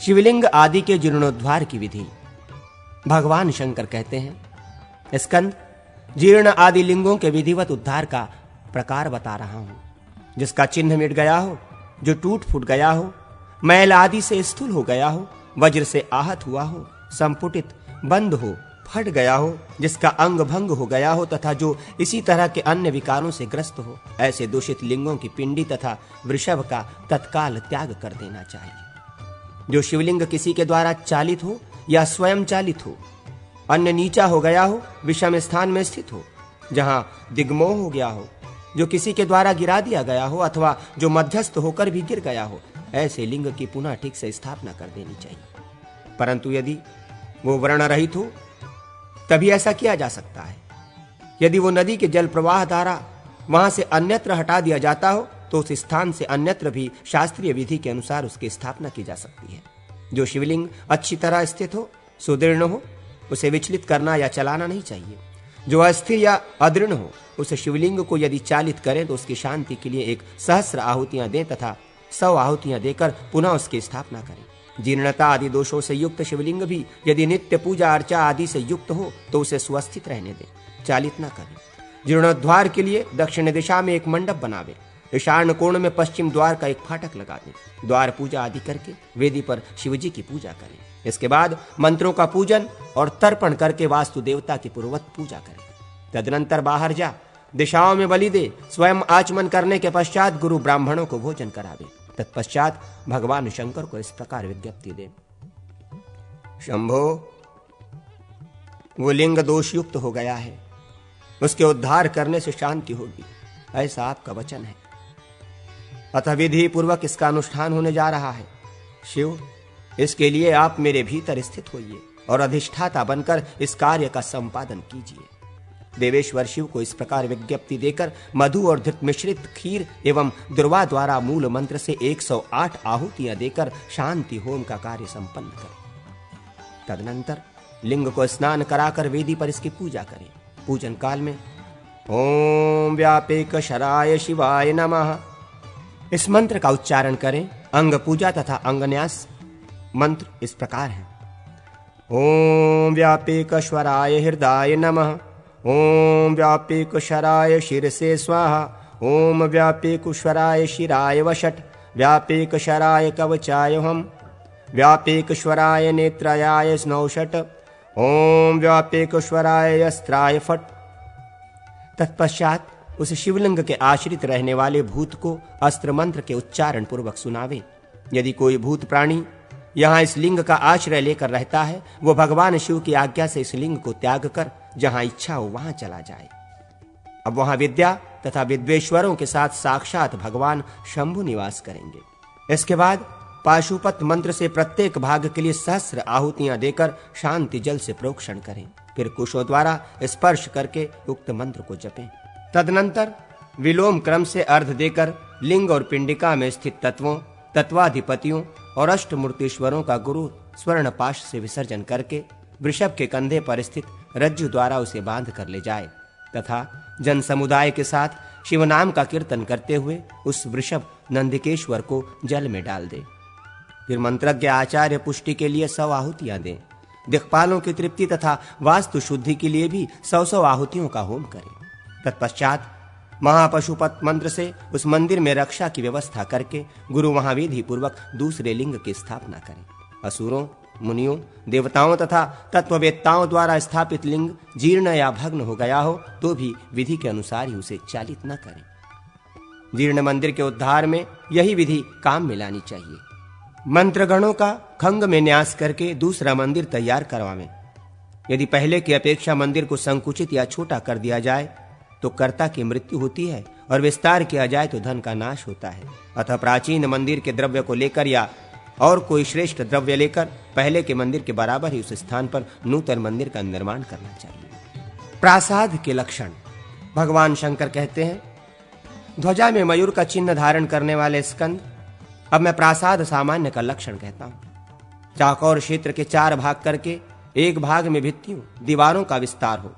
शिवलिंग आदि के जीर्णोद्धार की विधि। भगवान शंकर कहते हैं, स्कंद, जीर्ण आदि लिंगों के विधिवत उद्धार का प्रकार बता रहा हूं। जिसका चिन्ह मिट गया हो, जो टूट फूट गया हो, मैल आदि से स्थूल हो गया हो, वज्र से आहत हुआ हो, संपुटित बंद हो, फट गया हो, जिसका अंग भंग हो गया हो तथा जो इसी तरह के अन्य विकारों से ग्रस्त हो, ऐसे दूषित लिंगों की पिंडी तथा वृषभ का तत्काल त्याग कर देना चाहिए। जो शिवलिंग किसी के द्वारा चालित हो या स्वयं चालित हो, अन्य नीचा हो गया हो, विषम स्थान में स्थित हो, जहां दिग्मोह हो गया हो, जो किसी के द्वारा गिरा दिया गया हो अथवा जो मध्यस्थ होकर भी गिर गया हो, ऐसे लिंग की पुनः ठीक से स्थापना कर देनी चाहिए। परंतु यदि वो वर्ण रहित हो तभी ऐसा किया जा सकता है। यदि वो नदी के जल प्रवाह द्वारा वहां से अन्यत्र हटा दिया जाता हो तो उस स्थान से अन्यत्र भी शास्त्रीय विधि के अनुसार उसकी स्थापना की जा सकती है। जो शिवलिंग अच्छी तरह स्थित हो, सुदृढ़ हो, उसे विचलित करना या चलाना नहीं चाहिए। जो अस्थिर या अदृढ़ हो, उस शिवलिंग को यदि चालित करें तो उसकी शांति के लिए 1,000 आहुतियां दें तथा 100 आहुतियां देकर पुनः उसकी स्थापना करें। जीर्णता आदि दोषों से युक्त शिवलिंग भी यदि नित्य पूजा अर्चा आदि से युक्त हो तो उसे स्वस्थित रहने दें, चालित न करें। जीर्णोद्धार के लिए दक्षिण दिशा में एक मंडप बनावे, ईशान कोण में पश्चिम द्वार का एक फाटक लगा दें। द्वार पूजा आदि करके वेदी पर शिवजी की पूजा करें। इसके बाद मंत्रों का पूजन और तर्पण करके वास्तु देवता की पूर्ववत पूजा करें। तदनंतर बाहर जा दिशाओं में बलि दे। स्वयं आचमन करने के पश्चात गुरु ब्राह्मणों को भोजन करावे। तत्पश्चात भगवान शंकर को इस प्रकार विज्ञप्ति दे, शंभो, वो लिंग दोषयुक्त हो गया है, उसके उद्धार करने से शांति होगी, ऐसा आपका वचन है। अतः विधि पूर्वक इसका अनुष्ठान होने जा रहा है। शिव, इसके लिए आप मेरे भीतर स्थित होइए और अधिष्ठाता बनकर इस कार्य का संपादन कीजिए। देवेश्वर शिव को इस प्रकार विज्ञप्ति देकर मधु और घृत मिश्रित खीर एवं दुर्वा द्वारा मूल मंत्र से 108 आहुतियां देकर शांति होम का कार्य संपन्न करें। तदनंतर लिंग को स्नान कराकर वेदी पर इसकी पूजा करें। पूजन काल में ओम व्यापेकशराय शिवाय नमः इस मंत्र का उच्चारण करें। अंग पूजा तथा अंगन्यास मंत्र इस प्रकार है, ओम व्यापेकश्वराय हृदय नमः, ओम व्यापेकशराय शिरसे स्वाहा, ओम व्यापेकुश्वराय शिराय वषट्, व्यापेकशराय कवचाय हम, व्यापेकश्वराय नेत्राय स्नौषट्, ओम व्यापेकश्वराय अस्त्राय फट्। तत्पश्चात उस शिवलिंग के आश्रित रहने वाले भूत को अस्त्र मंत्र के उच्चारण पूर्वक सुनावे। यदि कोई भूत प्राणी यहाँ इस लिंग का आश्रय लेकर रहता है, वो भगवान शिव की आज्ञा से इस लिंग को त्याग कर जहां इच्छा हो वहां चला जाए। अब वहां विद्या तथा विद्वेश्वरों के साथ साक्षात भगवान शंभु निवास करेंगे। इसके बाद पाशुपत मंत्र से प्रत्येक भाग के लिए 1,000 आहुतियां देकर शांति जल से प्रोक्षण करें। फिर कुशों द्वारा स्पर्श करके उक्त मंत्र को जपें। तदनंतर विलोम क्रम से अर्घ देकर लिंग और पिंडिका में स्थित तत्वों, तत्वाधिपतियों और अष्टमूर्तीश्वरों का गुरु स्वर्ण पाश से विसर्जन करके वृषभ के कंधे पर स्थित रज्जु द्वारा उसे बांध कर ले जाए तथा जन समुदाय के साथ शिव नाम का कीर्तन करते हुए उस वृषभ नंदिकेश्वर को जल में डाल दे। फिर मंत्रज्ञ आचार्य पुष्टि के लिए 100 आहुतियां दें। दिक्पालों की तृप्ति तथा वास्तु शुद्धि के लिए भी 100 आहुतियों का होम करें। तत्पश्चात महापशुपत मंत्र से उस मंदिर में रक्षा की व्यवस्था करके गुरु वहां विधि पूर्वक दूसरे लिंग की स्थापना करें। असुरों, मुनियों, देवताओं तथा तत्ववेत्ताओं द्वारा स्थापित लिंग जीर्ण या भग्न हो गया हो तो भी विधि के अनुसार ही उसे चालित न करें। जीर्ण मंदिर के उद्धार में यही विधि काम में लानी चाहिए। मंत्रगणों का खंग में न्यास करके दूसरा मंदिर तैयार करवावें। यदि पहले की अपेक्षा मंदिर को संकुचित या छोटा कर दिया जाए तो कर्ता की मृत्यु होती है और विस्तार किया जाए तो धन का नाश होता है। अतः प्राचीन मंदिर के द्रव्य को लेकर या और कोई श्रेष्ठ द्रव्य लेकर पहले के मंदिर के बराबर ही उस स्थान पर नूतन मंदिर का निर्माण करना चाहिए। प्रासाद के लक्षण भगवान शंकर कहते हैं, ध्वजा में मयूर का चिन्ह धारण करने वाले स्कंद। अब मैं प्रासाद सामान्य का लक्षण कहता हूं। चौकोर क्षेत्र के 4 भाग करके एक भाग में भित्तियों, दीवारों का विस्तार हो,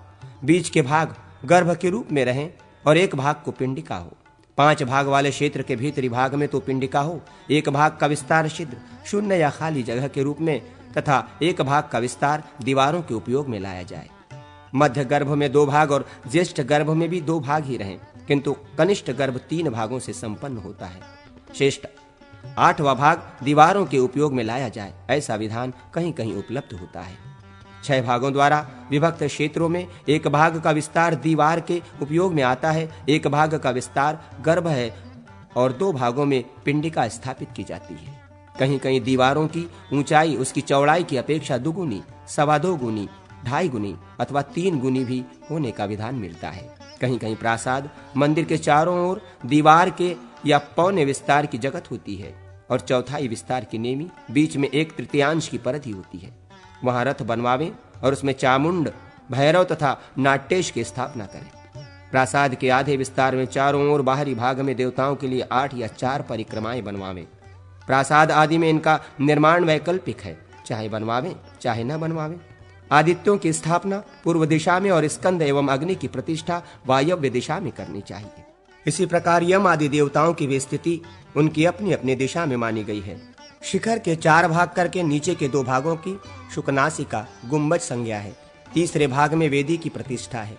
बीच के भाग गर्भ के रूप में रहें और एक भाग को पिंडिका हो। 5 भाग वाले क्षेत्र के भीतरी भाग में तो पिंडिका हो, 1 भाग का विस्तार छिद्र, शून्य या खाली जगह के रूप में तथा 1 भाग का विस्तार दीवारों के उपयोग में लाया जाए। मध्य गर्भ में 2 भाग और ज्येष्ठ गर्भ में भी 2 भाग ही रहें, किंतु कनिष्ठ गर्भ 3 भागों से संपन्न होता है। शेष 8वां भाग दीवारों के उपयोग में लाया जाए, ऐसा विधान कहीं कहीं उपलब्ध होता है। 6 भागों द्वारा विभक्त क्षेत्रों में 1 भाग का विस्तार दीवार के उपयोग में आता है, 1 भाग का विस्तार गर्भ है और 2 भागों में पिंडिका स्थापित की जाती है। कहीं कहीं दीवारों की ऊंचाई उसकी चौड़ाई की अपेक्षा 2 गुनी, 2.25 गुनी, 2.5 गुनी अथवा 3 गुनी भी होने का विधान मिलता है। कहीं कहीं प्रासाद मंदिर के चारों ओर दीवार के या पौने विस्तार की जगत होती है और चौथाई विस्तार की नेमी, बीच में 1/3 की परत ही होती है। वहां रथ बनवावें और उसमें चामुंड, भैरव तथा नाट्येश की स्थापना करें। प्रासाद के आधे विस्तार में चारों ओर बाहरी भाग में देवताओं के लिए 8 या 4 परिक्रमाएं बनवावें। प्रासाद आदि में इनका निर्माण वैकल्पिक है, चाहे बनवावें चाहे न बनवावें। आदित्यों की स्थापना पूर्व दिशा में और स्कंद एवं अग्नि की प्रतिष्ठा वायव्य दिशा में करनी चाहिए। इसी प्रकार यम आदि देवताओं की भी स्थिति उनकी अपनी अपनी दिशा में मानी गई है। शिखर के 4 भाग करके नीचे के 2 भागों की शुकनासिका गुंबज संज्ञा है। तीसरे भाग में वेदी की प्रतिष्ठा है।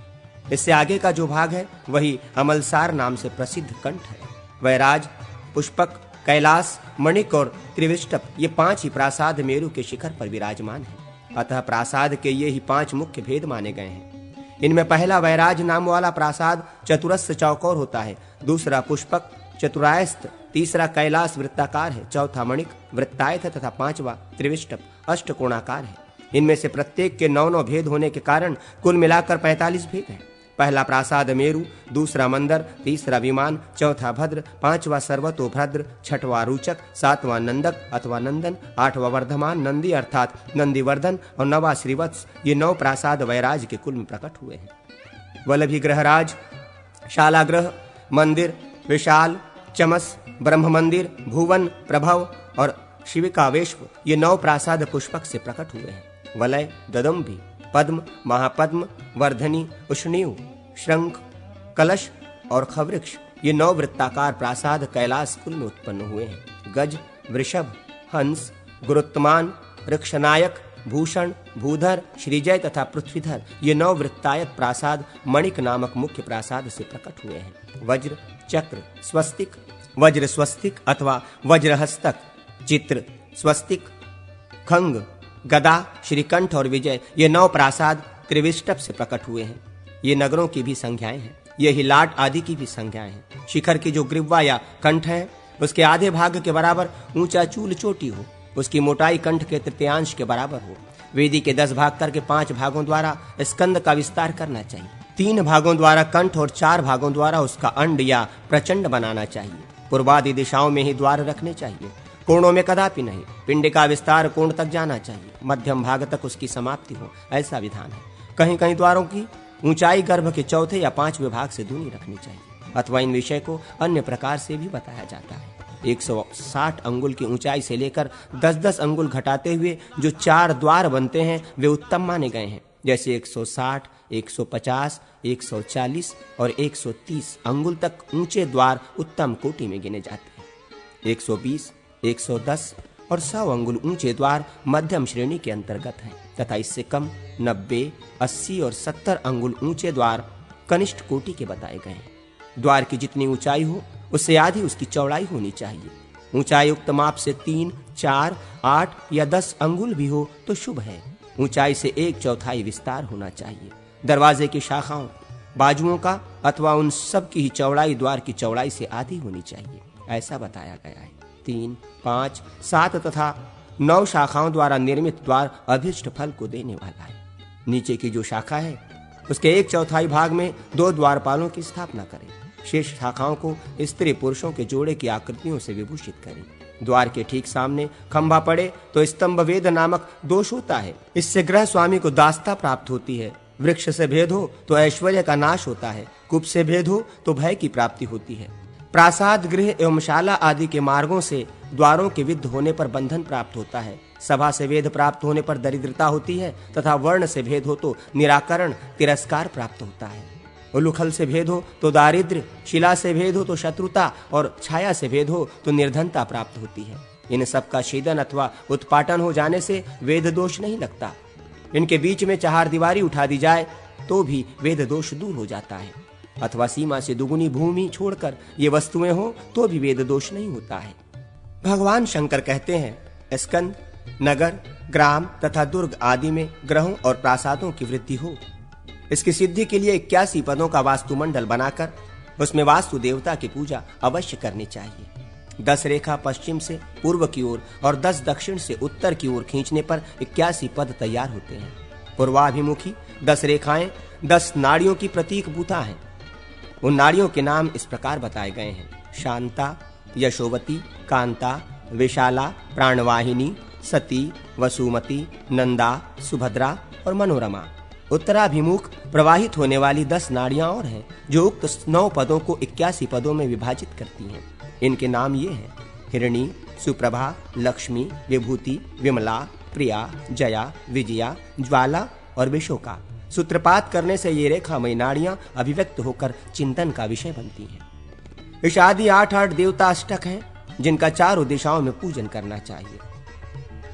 इससे आगे का जो भाग है वही अमलसार नाम से प्रसिद्ध कंठ है। वैराज, पुष्पक, कैलाश, मणिक और त्रिविष्टप ये 5 ही प्रासाद मेरु के शिखर पर विराजमान है। अतः प्रासाद के ये ही 5 मुख्य भेद माने गए हैं। इनमें पहला वैराज नाम वाला प्रासाद चतुरस्र चौकोर होता है, दूसरा पुष्पक चतुरायस्त, तीसरा कैलाश वृत्ताकार है, चौथा मणिक वृत्तायत है तथा 5वां त्रिविष्टप अष्टकोणाकार है। इनमें से प्रत्येक के 9 भेद होने के कारण कुल मिलाकर 45 भेद हैं। पहला प्रासाद मेरु, दूसरा मंदर, तीसरा विमान, चौथा भद्र, 5वां सर्वतोभद्र, 6वां रुचक, 7वां नंदक अथवा नंदन, 8वां वर्धमान नंदी अर्थात नंदीवर्धन और 9वां श्रीवत्स। ये 9 प्रासाद वैराज के कुल में प्रकट हुए हैं। वल्लभी ग्रहराज, शालाग्रह, मंदिर, विशाल, चमस, ब्रह्म मंदिर, भुवन, प्रभव और शिविकावेश्व ये 9 प्रासाद पुष्पक से प्रकट हुए हैं। वलय, ददम्भी, पद्म, महापद्म, वर्धनी, उष्णीव, शंख, कलश और खवृक्ष ये 9 वृत्ताकार प्रासाद कैलाश कुल में उत्पन्न हुए हैं। गज, वृषभ, हंस, गुरुत्तमान, वृक्षनायक, भूषण, भूधर, श्रीजय तथा पृथ्वीधर ये 9 वृत्तायत प्रासाद मणिक नामक मुख्य प्रासाद से प्रकट हुए हैं। वज्र, चक्र, स्वस्तिक, वज्र स्वस्तिक अथवा वज्रहस्तक, चित्र, स्वस्तिक, खंग, गदा, श्रीकंठ और विजय ये 9 प्रासाद त्रिविष्टप से प्रकट हुए हैं। ये नगरों की भी संज्ञाएं हैं, यही लाट आदि की भी संज्ञाएं हैं। शिखर की जो ग्रीवा या कंठ है उसके आधे भाग के बराबर ऊंचा चूल चोटी हो, उसकी मोटाई कंठ के 1/3 के बराबर हो। वेदी के 10 भाग करके 5 भागों द्वारा स्कंद का विस्तार करना चाहिए। 3 भागों द्वारा कंठ और 4 भागों द्वारा उसका अंड या प्रचंड बनाना चाहिए। पूर्वादि दिशाओं में ही द्वार रखने चाहिए, कोणों में कदापि नहीं। पिंड का विस्तार कोण तक जाना चाहिए, मध्यम भाग तक उसकी समाप्ति हो, ऐसा विधान है। कहीं कहीं द्वारों की ऊंचाई गर्भ के 4थे या 5वें भाग से दूनी रखनी चाहिए, अथवा इन विषय को अन्य प्रकार से भी बताया जाता है। 160 अंगुल की ऊंचाई से लेकर 10-10 अंगुल घटाते हुए जो 4 द्वार बनते हैं वे उत्तम माने गए हैं। जैसे 160, 150, 140 और 130 अंगुल तक ऊंचे द्वार उत्तम कोटि में गिने जाते हैं। 120, 110 और 100 अंगुल ऊंचे द्वार मध्यम श्रेणी के अंतर्गत हैं तथा इससे कम 90, 80 और 70 अंगुल ऊंचे द्वार कनिष्ठ कोटि के बताए गए हैं। द्वार की जितनी ऊंचाई हो उससे आधी उसकी चौड़ाई होनी चाहिए। ऊंचाई उक्त माप से 3, 4, 8 या 10 अंगुल भी हो तो शुभ है। ऊंचाई से 1/4 विस्तार होना चाहिए। दरवाजे की शाखाओं, बाजुओं का अथवा उन सब की ही चौड़ाई द्वार की चौड़ाई से आधी होनी चाहिए, ऐसा बताया गया है। 3, 5, 7 तथा 9 शाखाओं द्वारा निर्मित द्वार अभीष्ट फल को देने वाला है। नीचे की जो शाखा है उसके 1/4 भाग में 2 द्वारपालों की स्थापना करें। शेष शाखाओं को स्त्री पुरुषों के जोड़े की आकृतियों से विभूषित करें। द्वार के ठीक सामने खंभा पड़े तो स्तंभ वेद नामक दोष होता है, इससे गृह स्वामी को दास्ता प्राप्त होती है। वृक्ष से भेद हो तो ऐश्वर्य का नाश होता है, कुप से भेद हो तो भय की प्राप्ति होती है। प्रासाद, गृह एवं शाला आदि के मार्गों से द्वारों के विद्ध होने पर बंधन प्राप्त होता है। सभा से वेद प्राप्त होने पर दरिद्रता होती है तथा वर्ण से भेद हो तो निराकरण, तिरस्कार प्राप्त होता है। उलूखल से भेद हो तो दारिद्र्य, शिला से भेद हो तो शत्रुता और छाया से भेद हो तो निर्धनता प्राप्त होती है। इन सब का छेदन अथवा उत्पाटन हो जाने से वेद दोष नहीं लगता। इनके बीच में चार दीवारी उठा दी जाए तो भी वेद दोष दूर हो जाता है, अथवा सीमा से दुगुनी भूमि छोड़कर ये वस्तुएं हो तो भी वेद दोष नहीं होता है। भगवान शंकर कहते हैं, स्कंद, नगर, ग्राम तथा दुर्ग आदि में ग्रहों और प्रासादों की वृद्धि हो, इसकी सिद्धि के लिए 81 पदों का वास्तुमंडल बनाकर उसमें वास्तु देवता की पूजा अवश्य करनी चाहिए। 10 रेखा पश्चिम से पूर्व की ओर और 10 दक्षिण से उत्तर की ओर खींचने पर 81 पद तैयार होते हैं। पूर्वाभिमुखी 10 रेखाएं 10 नाड़ियों की प्रतीक भूता हैं। उन नाड़ियों के नाम इस प्रकार बताए गए हैं: शांता, यशोवती, कांता, विशाला, प्राणवाहिनी, सती, वसुमती, नंदा, सुभद्रा और मनोरमा। उत्तराभिमुख प्रवाहित होने वाली 10 नाड़ियां और हैं जो उक्त 9 पदों को 81 पदों में विभाजित करती हैं। इनके नाम ये हैं: हिरणी, सुप्रभा, लक्ष्मी, विभूति, विमला, प्रिया, जया, विजया, ज्वाला और विशोका। सूत्रपात करने से ये रेखामयी नाड़ियां अभिव्यक्त होकर चिंतन का विषय बनती हैं। इस आदि 8 देवता अष्टक हैं जिनका चारों दिशाओं में पूजन करना चाहिए।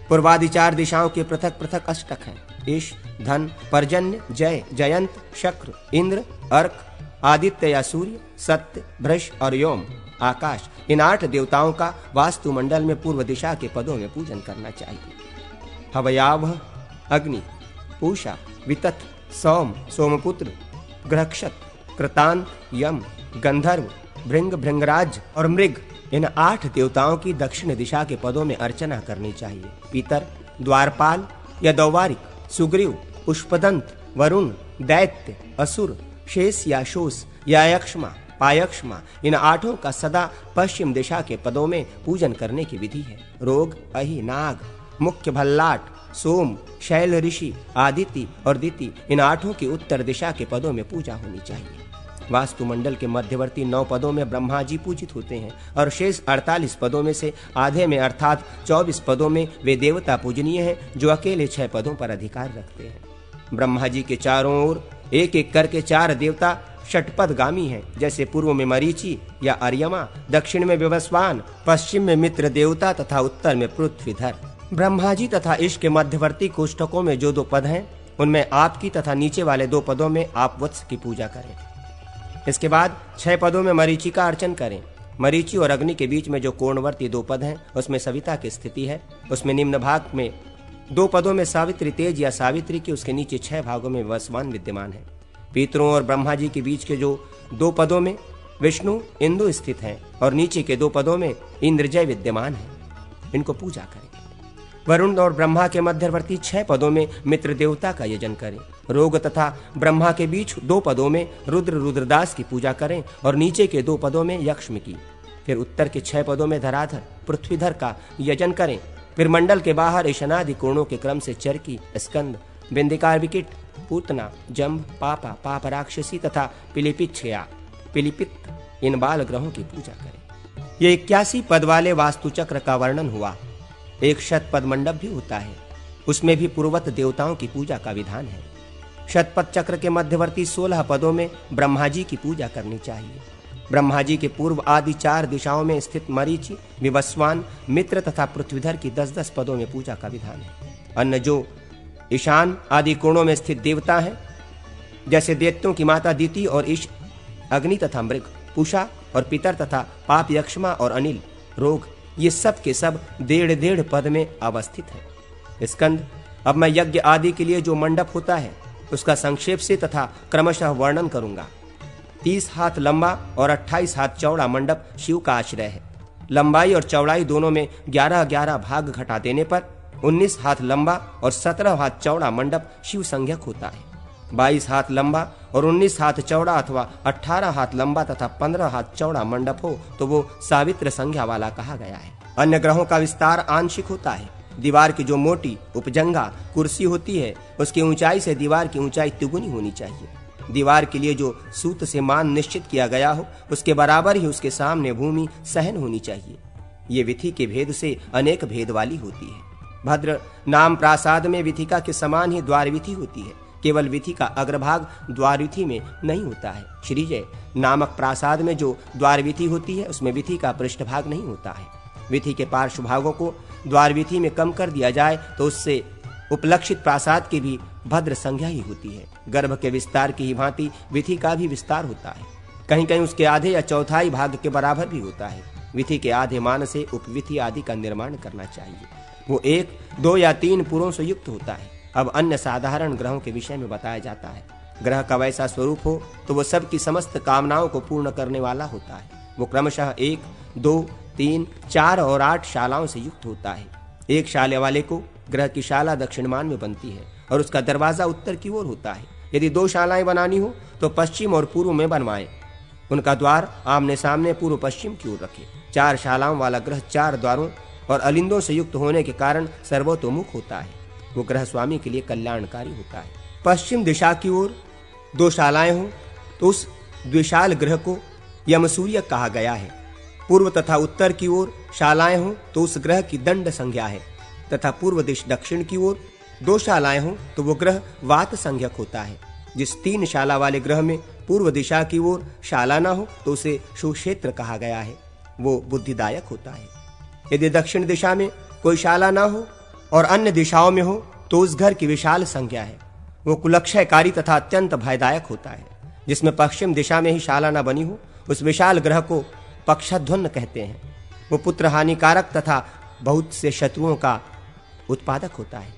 पूर्वादि 4 दिशाओं के पृथक पृथक अष्टक हैं: ईश, धन, पर्जन्य, जय, जयंत, शक्र, इंद्र, अर्क, आदित्य या सूर्य, सत्य, भ्रश और योम, आकाश। इन 8 देवताओं का वास्तुमंडल में पूर्व दिशा के पदों में पूजन करना चाहिए। हवयावह अग्नि, पूषा, वितथ, सोम, सोमपुत्र, ग्रहक्षत, कृतांत, यम, गंधर्व, भृंग, भृंगराज और मृग, इन 8 देवताओं की दक्षिण दिशा के पदों में अर्चना करनी चाहिए। पितर, द्वारपाल या दौवारिक, सुग्रीव, पुष्पदंत, वरुण, दैत्य, असुर, शेष या शोष या यक्ष्मा, पायक्ष्मा, इन 8 का सदा पश्चिम दिशा के पदों में पूजन करने की विधि है। रोग, अहि, नाग, मुख्य भल्लाट, सोम, शैल ऋषि, आदिति और दिति, इन 8 की उत्तर दिशा के पदों में पूजा होनी चाहिए। वास्तुमंडल के मध्यवर्ती 9 पदों में ब्रह्मा जी पूजित होते हैं और शेष 48 पदों में से आधे में अर्थात 24 पदों में वे देवता पूजनीय हैं जो अकेले 6 पदों पर अधिकार रखते हैं। ब्रह्मा जी के चारों ओर एक एक करके 4 देवता षटपदगामी हैं, जैसे पूर्व में मरीचि या अर्यमा, दक्षिण में विवस्वान, पश्चिम में मित्र देवता तथा उत्तर में पृथ्वीधर। ब्रह्मा जी तथा ईश के मध्यवर्ती कोष्ठकों में जो 2 पद हैं उनमें आपकी तथा नीचे वाले 2 पदों में आप वत्स की पूजा करें। इसके बाद 6 पदों में मरीचि का अर्चन करें। मरीचि और अग्नि के बीच में जो कोणवर्ती 2 पद हैं उसमें सविता की स्थिति है। उसमें निम्न भाग में 2 पदों में सावित्री तेज या सावित्री की, उसके नीचे 6 भागों में वसवान विद्यमान है। पितरों और ब्रह्मा जी के बीच के जो 2 पदों में विष्णु, इंदु स्थित हैं और नीचे के 2 पदों में इंद्रजय विद्यमान है, इनको पूजा करें। वरुण और ब्रह्मा के मध्यवर्ती 6 पदों में मित्र देवता का यजन करें। रोग तथा ब्रह्मा के बीच 2 पदों में रुद्र, रुद्रदास की पूजा करें और नीचे के 2 पदों में यक्ष्म की। फिर उत्तर के 6 पदों में धराधर, पृथ्वीधर का यजन करें। फिर मंडल के बाहर ईशानादि कोणों के क्रम से चरकी, स्कंद, बिंदिकार, विकिट, पूतना, जंभ, पापा, पाप राक्षसी तथा पिलिपिच्छया, पिलिपित इन बाल ग्रहों की पूजा करें। ये 81 पद वाले वास्तुचक्र का वर्णन हुआ। एक शतपद मंडप भी होता है, उसमें भी पूर्वत देवताओं की पूजा का विधान है। शतपथ चक्र के मध्यवर्ती 16 पदों में ब्रह्मा जी की पूजा करनी चाहिए। ब्रह्मा जी के पूर्व आदि 4 दिशाओं में स्थित मरीचि, विवस्वान, मित्र तथा पृथ्वीधर की 10-10 पदों में पूजा का विधान है। अन्य जो ईशान आदि कोणों में स्थित देवता हैं, जैसे दैत्यों की माता दिति और ईश, अग्नि तथा मृग, पूषा और पितर तथा पाप, यक्ष्मा और अनिल, रोग, ये सब के सब 1.5 पद में अवस्थित है। स्कंद, अब मैं यज्ञ आदि के लिए जो मंडप होता है उसका संक्षेप से तथा क्रमशः वर्णन करूंगा। 30 हाथ लंबा और 28 हाथ चौड़ा मंडप शिव का आश्रय है। लंबाई और चौड़ाई दोनों में 11-11 भाग घटा देने पर 19 हाथ लंबा और 17 हाथ चौड़ा मंडप शिव संज्ञक होता है। 22 हाथ लंबा और 19 हाथ चौड़ा अथवा 18 हाथ लंबा तथा 15 हाथ चौड़ा मंडप हो तो वो सावित्र संज्ञा वाला कहा गया है। अन्य ग्रहों का विस्तार आंशिक होता है। दीवार की जो मोटी उपजंगा कुर्सी होती है उसकी ऊंचाई से दीवार की ऊंचाई तिगुनी होनी चाहिए। दीवार के लिए जो सूत से मान निश्चित किया गया हो उसके बराबर ही उसके सामने भूमि सहन होनी चाहिए। ये विधि के भेद से अनेक भेद वाली होती है। भद्र नाम प्रासाद में विथिका के समान ही द्वार विधि होती है, केवल विथि का अग्रभाग द्वारविथि में नहीं होता है। श्रीजय नामक प्रासाद में जो द्वारविथि होती है उसमें विथि का पृष्ठभाग नहीं होता है। विथि के पार्श्व भागों को द्वारविथि में कम कर दिया जाए तो उससे उपलक्षित प्रासाद की भी भद्र संज्ञा ही होती है। गर्भ के विस्तार की ही भांति विथि का भी विस्तार होता है। कहीं कहीं उसके आधे या चौथाई भाग के बराबर भी होता है। विथि के आधे मान से उपविथि आदि का निर्माण करना चाहिए। वो 1, 2 या 3 पुरों से युक्त होता है। अब अन्य साधारण ग्रहों के विषय में बताया जाता है। ग्रह का वैसा स्वरूप हो तो वो सबकी समस्त कामनाओं को पूर्ण करने वाला होता है। वो क्रमशः 1, 2, 3, 4 और 8 शालाओं से युक्त होता है। एक शाले वाले को ग्रह की शाला दक्षिणमान में बनती है और उसका दरवाजा उत्तर की ओर होता है। यदि 2 शालाएं बनानी हो तो पश्चिम और पूर्व में बनवाएं। उनका द्वार आमने सामने पूर्व पश्चिम की ओर रखें। 4 शालाओं वाला ग्रह 4 द्वारों और अलिंदों से युक्त होने के कारण सर्वतोमुख होता है। वो ग्रह स्वामी के लिए कल्याणकारी होता है। पश्चिम दिशा की ओर 2 शालाएं हो तो उस द्विशाल ग्रह को यमसूर्य कहा गया है। पूर्व तथा उत्तर की ओर शालाएं हो तो उस ग्रह की दंड संज्ञा है तथा पूर्व दिश दक्षिण की ओर 2 शालाएं हो तो वो ग्रह वात संज्ञक होता है। जिस 3 शाला वाले ग्रह में पूर्व दिशा की ओर शाला न हो तो उसे सुक्षेत्र कहा गया है। वो बुद्धिदायक होता है। यदि दक्षिण दिशा में कोई शाला न हो और अन्य दिशाओं में हो तो उस घर की विशाल संज्ञा है। वो कुलक्षयकारी तथा अत्यंत भयदायक होता है। जिसमें पश्चिम दिशा में ही शाला न बनी हो उस विशाल ग्रह को पक्षध्वन्न कहते हैं। वो पुत्र हानिकारक तथा बहुत से शत्रुओं का उत्पादक होता है।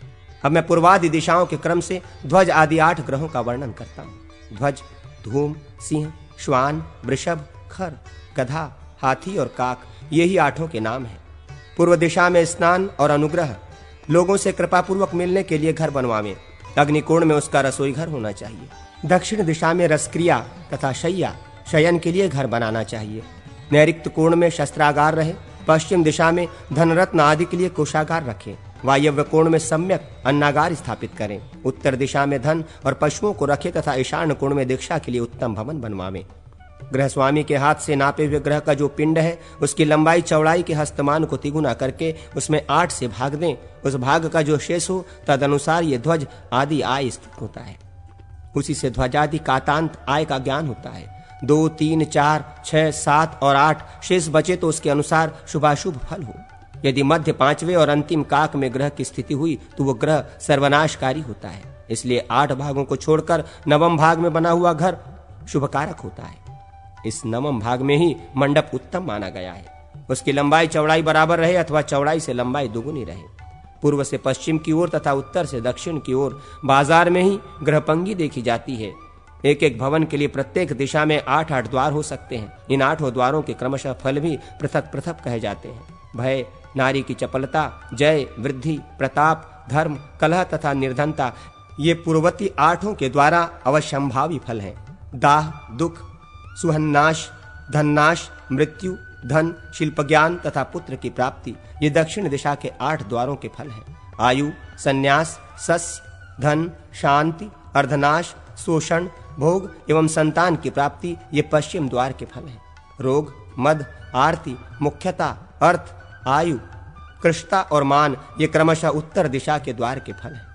अब मैं पूर्वादि दिशाओं के क्रम से ध्वज आदि 8 ग्रहों का वर्णन करता हूँ। ध्वज, धूम, सिंह, श्वान, वृषभ, खर, गधा, हाथी और काक, यही 8 के नाम हैं। पूर्व दिशा में स्नान और अनुग्रह, लोगों से कृपा पूर्वक मिलने के लिए घर बनवावें। अग्निकोण में उसका रसोई घर होना चाहिए। दक्षिण दिशा में रसक्रिया तथा शय्या, शयन के लिए घर बनाना चाहिए। नैऋत्य कोण में शस्त्रागार रहे। पश्चिम दिशा में धनरत्न आदि के लिए कोषागार रखें। वायव्य कोण में सम्यक अन्नागार स्थापित करें। उत्तर दिशा में धन और पशुओं को रखें तथा ईशान्य कोण में दीक्षा के लिए उत्तम भवन बनवावें। ग्रह स्वामी के हाथ से नापे हुए ग्रह का जो पिंड है उसकी लंबाई चौड़ाई के हस्तमान को तिगुना करके उसमें 8 से भाग दें। उस भाग का जो शेष हो तद अनुसार ये ध्वज आदि आय स्थित होता है। उसी से ध्वजादि कातांत आय का ज्ञान होता है। 2, 3, 4, 6, 7 और 8 शेष बचे तो उसके अनुसार शुभाशुभ फल हो। यदि मध्य 5वें और अंतिम काक में ग्रह की स्थिति हुई तो वो ग्रह सर्वनाशकारी होता है। इसलिए 8 भागों को छोड़कर 9वें भाग में बना हुआ घर शुभकारक होता है। इस 9वें भाग में ही मंडप उत्तम माना गया है। उसकी लंबाई चौड़ाई बराबर रहे अथवा चौड़ाई से लंबाई दुगुनी रहे। पूर्व से पश्चिम की ओर तथा उत्तर से दक्षिण की ओर बाजार में ही ग्रहपंगी देखी जाती है। एक एक भवन के लिए प्रत्येक दिशा में 8-8 द्वार हो सकते हैं। इन 8 द्वारों के क्रमशः फल भी पृथक पृथक कहे जाते हैं। भय, नारी की चपलता, जय, वृद्धि, प्रताप, धर्म, कलह तथा निर्धनता, ये पूर्ववर्ती 8 के द्वारा अवश्यंभावी फल हैं। दाह, दुख, सुहन्नाश, धननाश, मृत्यु, धन, शिल्प ज्ञान तथा पुत्र की प्राप्ति, ये दक्षिण दिशा के 8 द्वारों के फल हैं। आयु, संन्यास, सस्य, धन, शांति, अर्धनाश, शोषण, भोग एवं संतान की प्राप्ति, ये पश्चिम द्वार के फल हैं। रोग, मद, आरती, मुख्यता, अर्थ, आयु, कृष्णता और मान, ये क्रमशः उत्तर दिशा के द्वार के फल हैं।